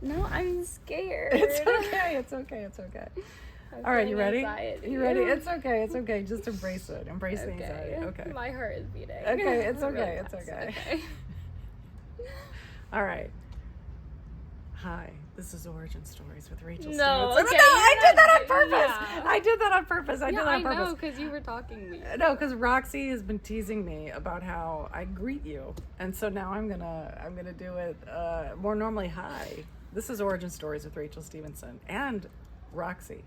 No, I'm scared. It's okay. All right, you ready? Anxiety. You ready? It's okay. Just embrace it. Embrace the anxiety. Okay. My heart is beating. Okay, it's really okay. fast. It's okay. Okay. All right. Hi, this is Origin Stories with Rachel No, Stevenson. okay, No, I you're did that not- on purpose. yeah. I did that on purpose. I did that on I purpose. know, because you were talking weird. No, because Roxy has been teasing me about how I greet you, and so now I'm gonna do it more normally. Hi, this is Origin Stories with Rachel Stevenson and Roxy.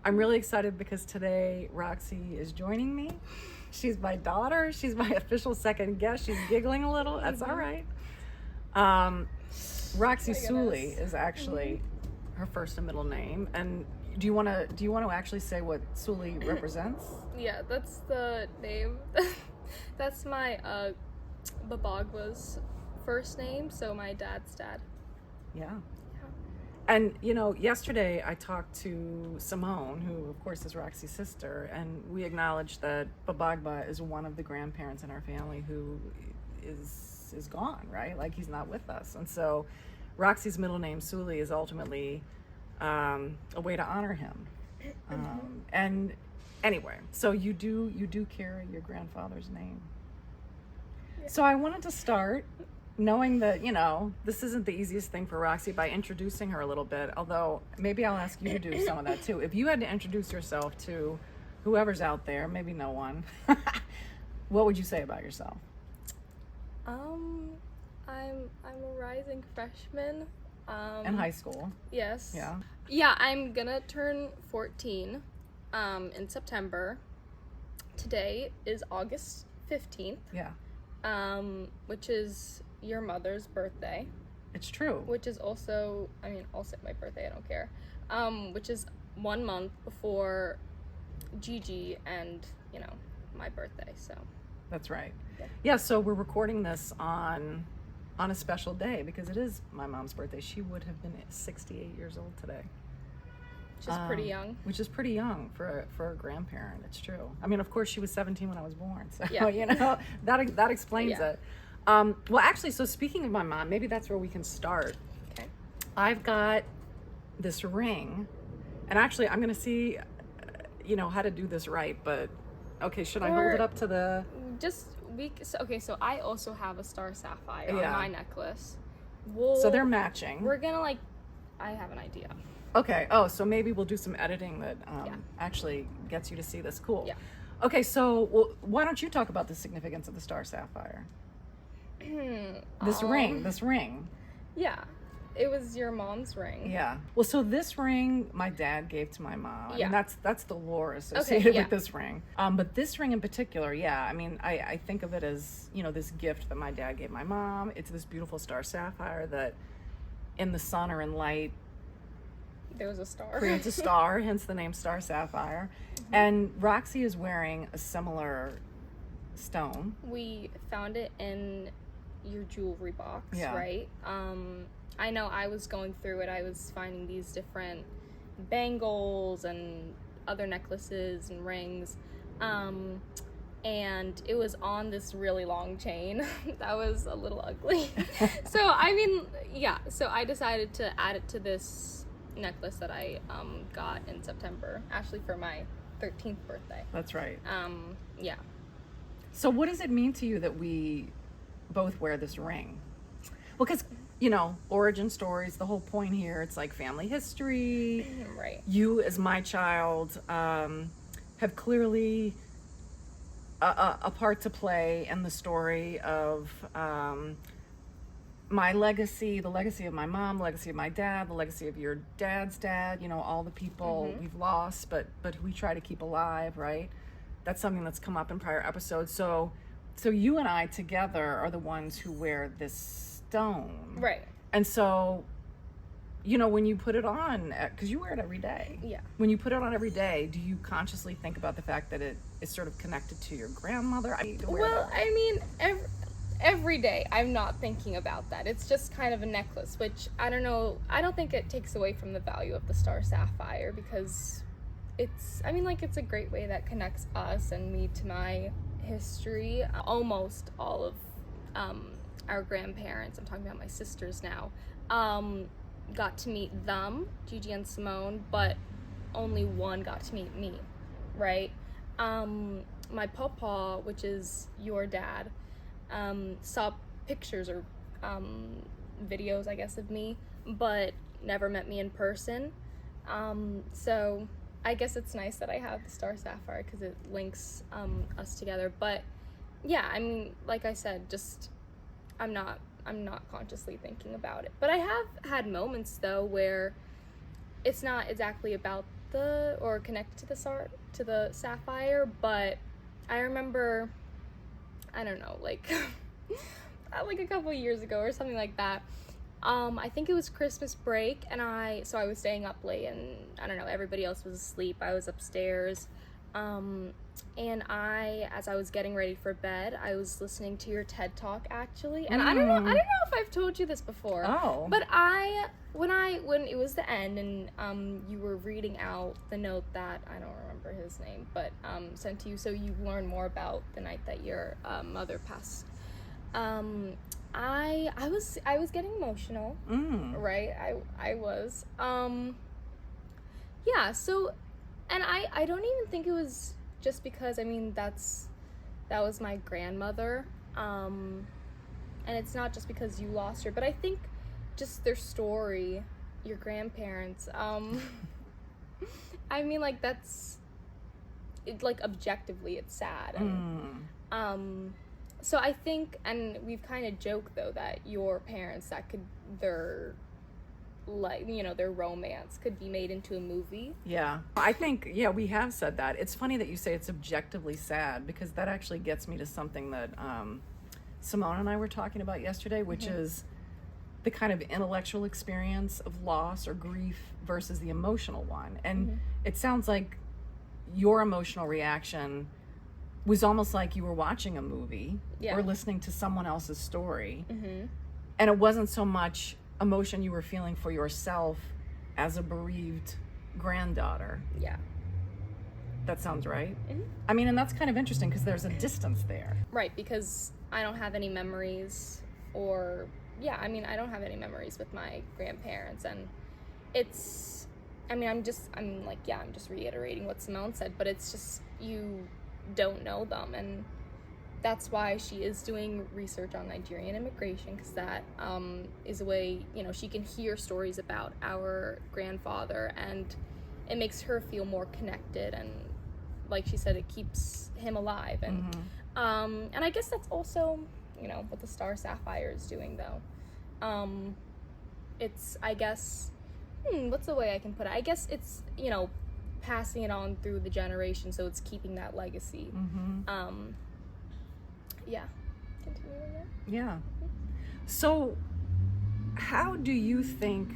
I'm really excited because today Roxy is joining me. She's my daughter. She's my official second guest. She's giggling a little. That's all right. Roxy Sully is actually her first and middle name. And do you want to actually say what Sully represents? Yeah, that's the name. That's my Babagwa's first name, so my dad's dad. Yeah. And, yesterday I talked to Simone, who, of course, is Roxy's sister, and we acknowledged that Babagwa is one of the grandparents in our family who is gone, right? Like, he's not with us. And so Roxy's middle name, Sully, is ultimately a way to honor him. And anyway, so you do carry your grandfather's name. Yeah. So I wanted to start knowing that, this isn't the easiest thing for Roxy by introducing her a little bit, although maybe I'll ask you to do some of that too. If you had to introduce yourself to whoever's out there, maybe no one, what would you say about yourself? I'm a rising freshman. In high school. Yes. Yeah. Yeah, I'm gonna turn 14 in September. Today is August 15th. Yeah. Which is your mother's birthday. It's true. Which is also my birthday, I don't care. Which is 1 month before Gigi and, my birthday, so. That's right. Yeah, so we're recording this on a special day because it is my mom's birthday. She would have been 68 years old today. Which is pretty young. Which is pretty young for a grandparent. It's true. I mean, of course, she was 17 when I was born, so yeah. that explains it. Well, actually, so speaking of my mom, maybe that's where we can start. Okay. I've got this ring, and actually, I'm going to see, how to do this right. But okay, should I hold it up to the? So I also have a star sapphire on my necklace. So they're matching. We're gonna I have an idea. Okay. Oh, so maybe we'll do some editing that actually gets you to see this. Cool. Yeah. Okay. So, why don't you talk about the significance of the star sapphire? This ring. Yeah. It was your mom's ring. Yeah. Well, so this ring my dad gave to my mom. Yeah. And that's the lore associated with this ring. But this ring in particular, I think of it as, this gift that my dad gave my mom. It's this beautiful star sapphire that in the sun or in light, there was a star. Creates a star, hence the name Star Sapphire. Mm-hmm. And Roxy is wearing a similar stone. We found it in your jewelry box, right? I know I was going through it. I was finding these different bangles and other necklaces and rings. And it was on this really long chain that was a little ugly. So I decided to add it to this necklace that I got in September, actually for my 13th birthday. That's right. Yeah. So what does it mean to you that we both wear this ring? Well, because origin stories, the whole point here, it's like family history. Right. You as my child have clearly a part to play in the story of my legacy, the legacy of my mom, the legacy of my dad, the legacy of your dad's dad, all the people we've lost, but we try to keep alive, right? That's something that's come up in prior episodes. So you and I together are the ones who wear this stone. Right. And so, when you put it on, because you wear it every day. Yeah. When you put it on every day, do you consciously think about the fact that it is sort of connected to your grandmother? Every day I'm not thinking about that. It's just kind of a necklace, which I don't know. I don't think it takes away from the value of the star sapphire because it's a great way that connects us and me to my history. Almost all of our grandparents, I'm talking about my sisters now, got to meet them, Gigi and Simone, but only one got to meet me, right? My papa, which is your dad, saw pictures or videos, I guess, of me, but never met me in person. So I guess it's nice that I have the star sapphire because it links us together. But yeah, I mean, like I said, just I'm not consciously thinking about it. But I have had moments though where it's not exactly about or connected to the sapphire, but I remember, I don't know, like like a couple years ago or something like that. I think it was Christmas break, and I was staying up late, and I don't know, everybody else was asleep. I was upstairs, and as I was getting ready for bed, I was listening to your TED Talk actually, and I don't know if I've told you this before. Oh. But when it was the end, and you were reading out the note that I don't remember his name, but sent to you, so you learn more about the night that your mother passed. I was getting emotional, right? I was. Yeah, so, and I don't even think it was just because, I mean, that was my grandmother, and it's not just because you lost her, but I think just their story, your grandparents, I mean, like, like, objectively, it's sad, and, so I think, and we've kind of joked though that your parents, their romance could be made into a movie. Yeah, I think, yeah, we have said that. It's funny that you say it's objectively sad, because that actually gets me to something that Simone and I were talking about yesterday, which is the kind of intellectual experience of loss or grief versus the emotional one. And it sounds like your emotional reaction was almost like you were watching a movie or listening to someone else's story. And it wasn't so much emotion you were feeling for yourself as a bereaved granddaughter. Yeah. That sounds right. I mean, and that's kind of interesting because there's a distance there. Right, because I don't have any memories I don't have any memories with my grandparents, and I'm just reiterating what Simone said, but it's just, you don't know them, and that's why she is doing research on Nigerian immigration, because that is a way, she can hear stories about our grandfather, and it makes her feel more connected, and like she said, it keeps him alive, and and I guess that's also what the star sapphire is doing though. It's, I guess, what's the way I can put it? I guess it's passing it on through the generation, so it's keeping that legacy. Yeah. Continuing it. Yeah. So how do you think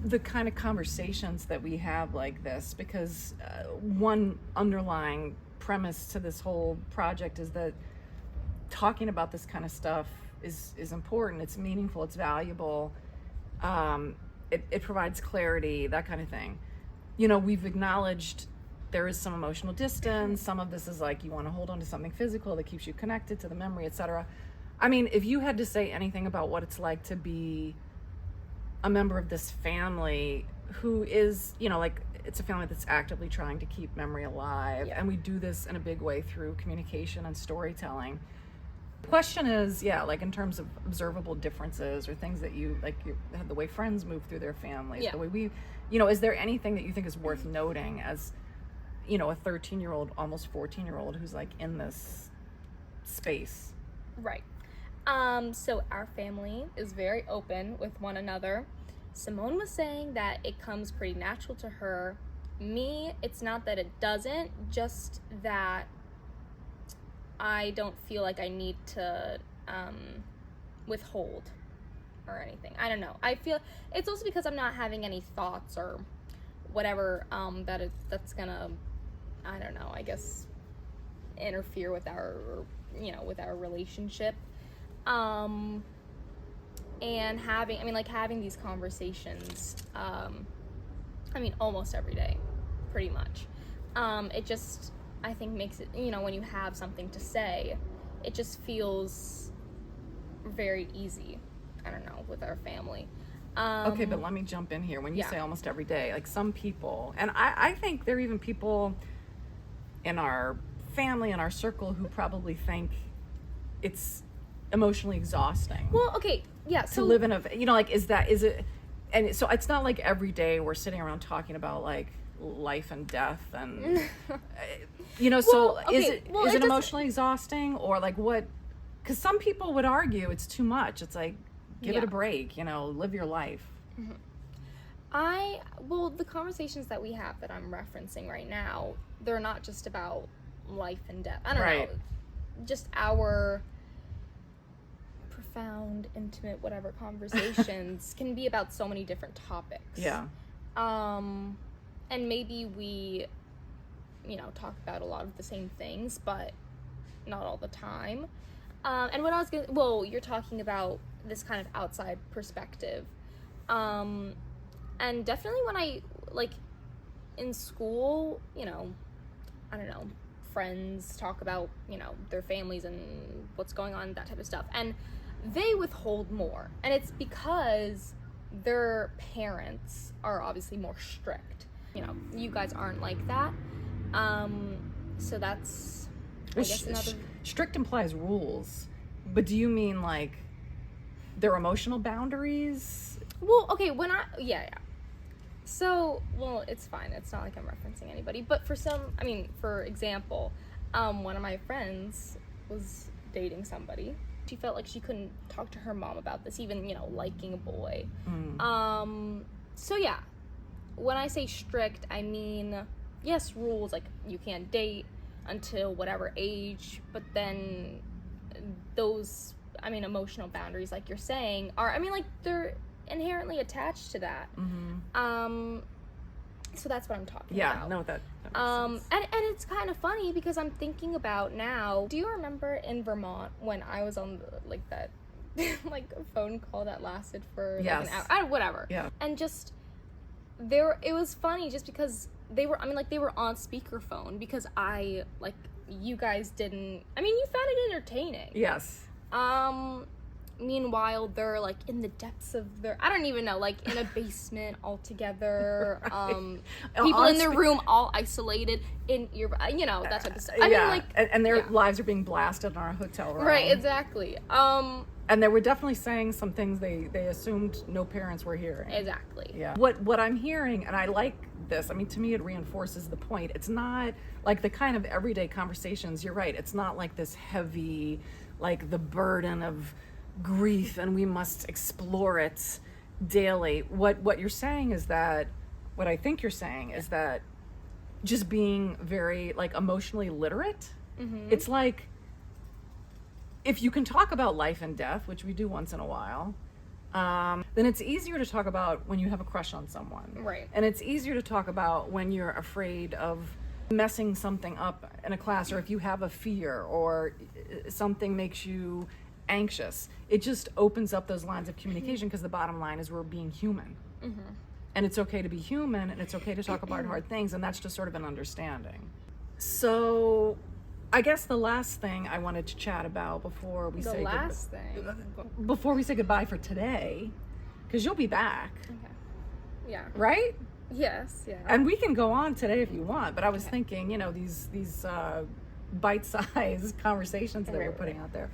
the kind of conversations that we have like this, because one underlying premise to this whole project is that talking about this kind of stuff is important, it's meaningful, it's valuable, it provides clarity, that kind of thing. We've acknowledged there is some emotional distance. Some of this is like you want to hold on to something physical that keeps you connected to the memory, etc. I mean, if you had to say anything about what it's like to be a member of this family who is, like, it's a family that's actively trying to keep memory alive, and we do this in a big way through communication and storytelling. The question is, like, in terms of observable differences or things that you the way friends move through their families, the way we, is there anything that you think is worth noting as, a 13-year-old, almost 14-year-old who's like in this space? Right. So our family is very open with one another. Simone was saying that it comes pretty natural to her. Me, it's not that it doesn't, just that I don't feel like I need to withhold or anything. I don't know. I feel it's also because I'm not having any thoughts or whatever that's gonna, I don't know, I guess interfere with our relationship. And having these conversations, almost every day, pretty much. It just, I think, makes it, when you have something to say, it just feels very easy, I don't know, with our family. Okay, but let me jump in here. When you Yeah. say almost every day, like some people, and I think there are even people in our family, in our circle, who probably think it's emotionally exhausting Well, okay, yeah. to So live in a, like, is it, and so it's not like every day we're sitting around talking about like life and death and, so Well, is okay, it, well, is it it doesn't- emotionally exhausting or like what? Because some people would argue it's too much. It's like, give it Yeah. a break, live your life. well, the conversations that we have that I'm referencing right now, they're not just about life and death. I don't Right. know. Just our profound, intimate, whatever conversations can be about so many different topics. Yeah. And maybe we, talk about a lot of the same things, but not all the time. And what I was gonna, well, you're talking about this kind of outside perspective. And definitely when I, like, in school, I don't know, friends talk about, their families and what's going on, that type of stuff. And they withhold more. And it's because their parents are obviously more strict. You guys aren't like that. So that's, I guess, another... Strict implies rules, but do you mean like their emotional boundaries? Well, okay, yeah. So, well, it's fine. It's not like I'm referencing anybody. But for example, one of my friends was dating somebody. She felt like she couldn't talk to her mom about this, even, liking a boy. So, yeah. When I say strict, I mean, yes, rules, like, you can't date until whatever age, but then those, emotional boundaries, like you're saying, are, like, they're inherently attached to that. So that's what I'm talking about. Yeah, no, that makes sense. And it's kind of funny because I'm thinking about now, do you remember in Vermont when I was on that like a phone call that lasted for like Yes. an hour, whatever. Yeah. And just it was funny just because they were on speakerphone because you guys didn't, you found it entertaining. Yes. Meanwhile, they're like in the depths of their, I don't even know, like in a basement all together. People in their room all isolated in your, that type of stuff. I mean, like, and their yeah. lives are being blasted in our hotel room. Right, exactly. And they were definitely saying some things they assumed no parents were hearing. Exactly. Yeah. What I'm hearing, and I like this, to me it reinforces the point. It's not like the kind of everyday conversations, you're right, it's not like this heavy, like the burden of grief and we must explore it daily. What you're saying is that, what I think you're saying is that just being very like emotionally literate, it's like, if you can talk about life and death, which we do once in a while, then it's easier to talk about when you have a crush on someone. Right. And it's easier to talk about when you're afraid of messing something up in a class, or if you have a fear or something makes you anxious. It just opens up those lines of communication because the bottom line is we're being human. And it's okay to be human, and it's okay to talk about hard things, and that's just sort of an understanding. So I guess the last thing I wanted to chat about before we say goodbye for today, because you'll be back. Okay. Yeah. Right? Yes, yeah. And we can go on today if you want, but I was thinking, these bite-sized conversations that we're putting out there,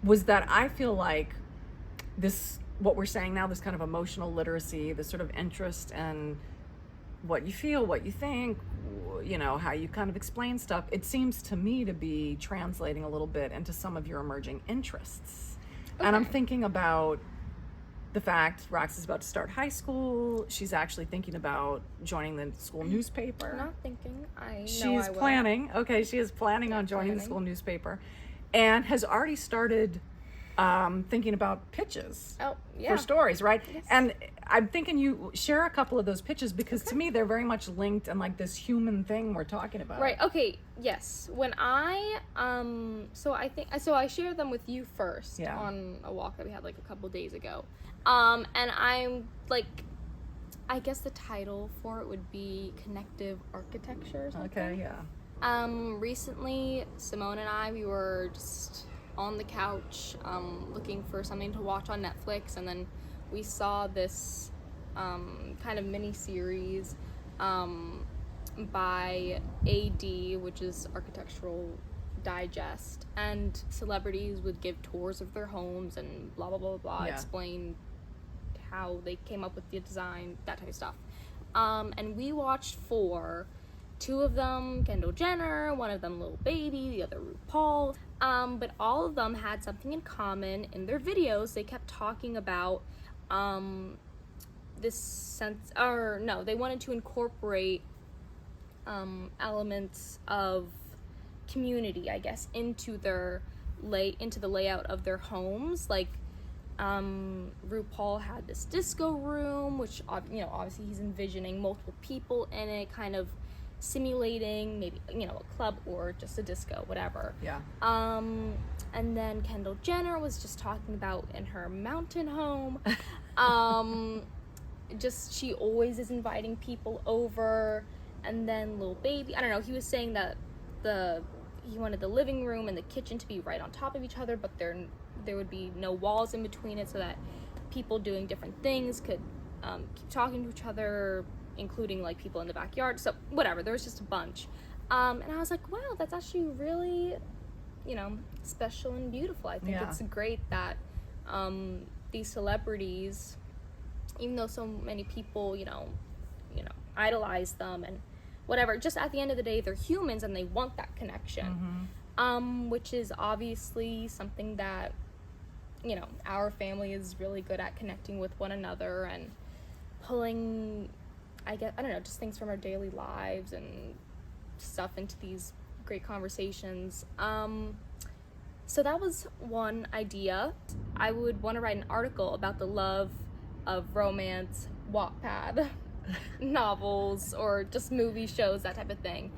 was that I feel like this, what we're saying now, this kind of emotional literacy, this sort of interest in what you feel, what you think, how you kind of explain stuff, it seems to me to be translating a little bit into some of your emerging interests. Okay. And I'm thinking about the fact Roxy's about to start high school. She's actually thinking about joining the school newspaper. I'm not thinking. She's planning. Okay, she is planning on joining the school newspaper, and has already started thinking about pitches for stories, right? Yes. And I'm thinking you share a couple of those pitches because to me they're very much linked and like this human thing we're talking about. Right. Okay. Yes. When I I shared them with you first on a walk that we had like a couple days ago. And I'm like, I guess the title for it would be Connective Architecture or something. Okay, yeah. Recently, Simone and I, we were just on the couch, looking for something to watch on Netflix, and then we saw this kind of mini series by AD, which is Architectural Digest, and celebrities would give tours of their homes and blah blah blah blah, explain how they came up with the design, that type of stuff. And we watched 4. 2 of them Kendall Jenner, one of them Lil Baby, the other RuPaul. But all of them had something in common in their videos. They kept talking about this sense, or no, they wanted to incorporate elements of community, I guess, into the layout of their homes. Like RuPaul had this disco room, which obviously he's envisioning multiple people in it, kind of simulating maybe a club or just a disco, whatever. And then Kendall Jenner was just talking about in her mountain home. Just she always is inviting people over. And then Lil Baby, I don't know, he was saying that he wanted the living room and the kitchen to be right on top of each other, but there would be no walls in between it, so that people doing different things could keep talking to each other, including like people in the backyard. So whatever, there was just a bunch. And I was like, wow, that's actually really, special and beautiful. I think it's great that these celebrities, even though so many people, idolize them and whatever, just at the end of the day, they're humans and they want that connection. Which is obviously something that, our family is really good at, connecting with one another and pulling, just things from our daily lives and stuff into these great conversations. So that was one idea. I would want to write an article about the love of romance, Wattpad, novels, or just movie shows, that type of thing.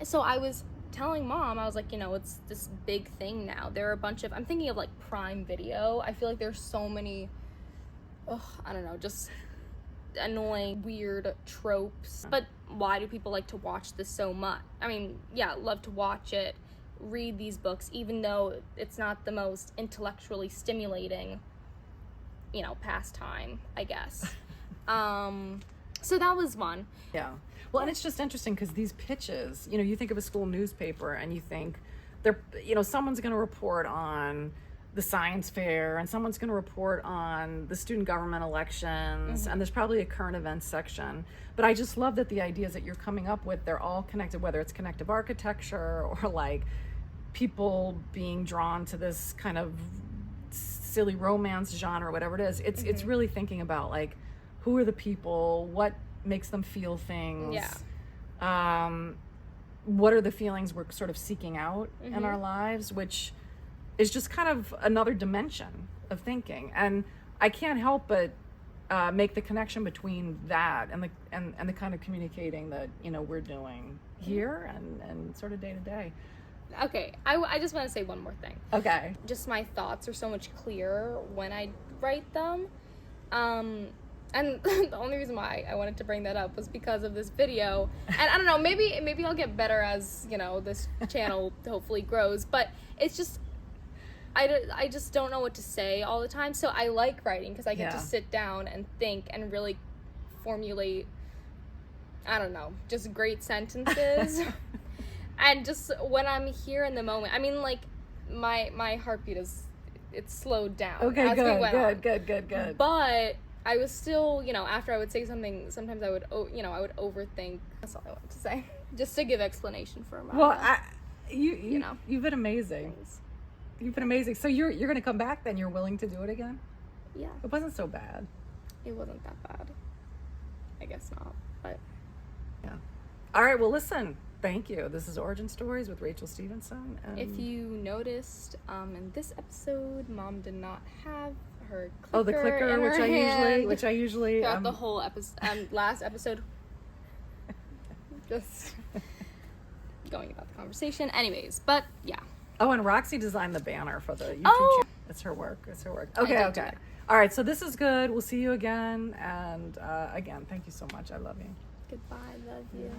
So I was telling Mom, I was like, it's this big thing now. There are a bunch of, I'm thinking of like Prime Video. I feel like there's so many, just annoying, weird tropes. But why do people like to watch this so much? I mean, love to watch it, read these books, even though it's not the most intellectually stimulating, pastime, I guess. So that was one. Well, and it's just interesting because these pitches, you think of a school newspaper and you think someone's going to report on the science fair and someone's going to report on the student government elections, and there's probably a current events section. But I just love that the ideas that you're coming up with, they're all connected, whether it's connective architecture or like people being drawn to this kind of silly romance genre, whatever it is. It's really thinking about like, who are the people, what makes them feel things, what are the feelings we're sort of seeking out in our lives, which is just kind of another dimension of thinking. And I can't help but make the connection between that and the kind of communicating that we're doing here and sort of day to day. Okay, I just want to say one more thing. Okay. Just my thoughts are so much clearer when I write them. And the only reason why I wanted to bring that up was because of this video. And I don't know, maybe I'll get better as, this channel hopefully grows. But it's just, I just don't know what to say all the time. So I like writing because I get to sit down and think and really formulate, just great sentences. And just when I'm here in the moment, I mean, like, my heartbeat it's slowed down. Okay, as we went on. Good. But I was still, after I would say something, sometimes I would, I would overthink. That's all I wanted to say. Just to give explanation for my. Well, you've been amazing. Things. You've been amazing. So you're going to come back then? You're willing to do it again? Yeah. It wasn't so bad. It wasn't that bad. I guess not, but. Yeah. All right, well, listen. Thank you. This is Origin Stories with Rachel Stevenson. If you noticed, in this episode, Mom did not have her clicker. The clicker, in her which I usually throughout the whole episode, last episode. Just going about the conversation. Anyways, but yeah. Oh, and Roxy designed the banner for the YouTube channel. It's her work. Okay. All right, so this is good. We'll see you again. And again, thank you so much. I love you. Goodbye. Love you.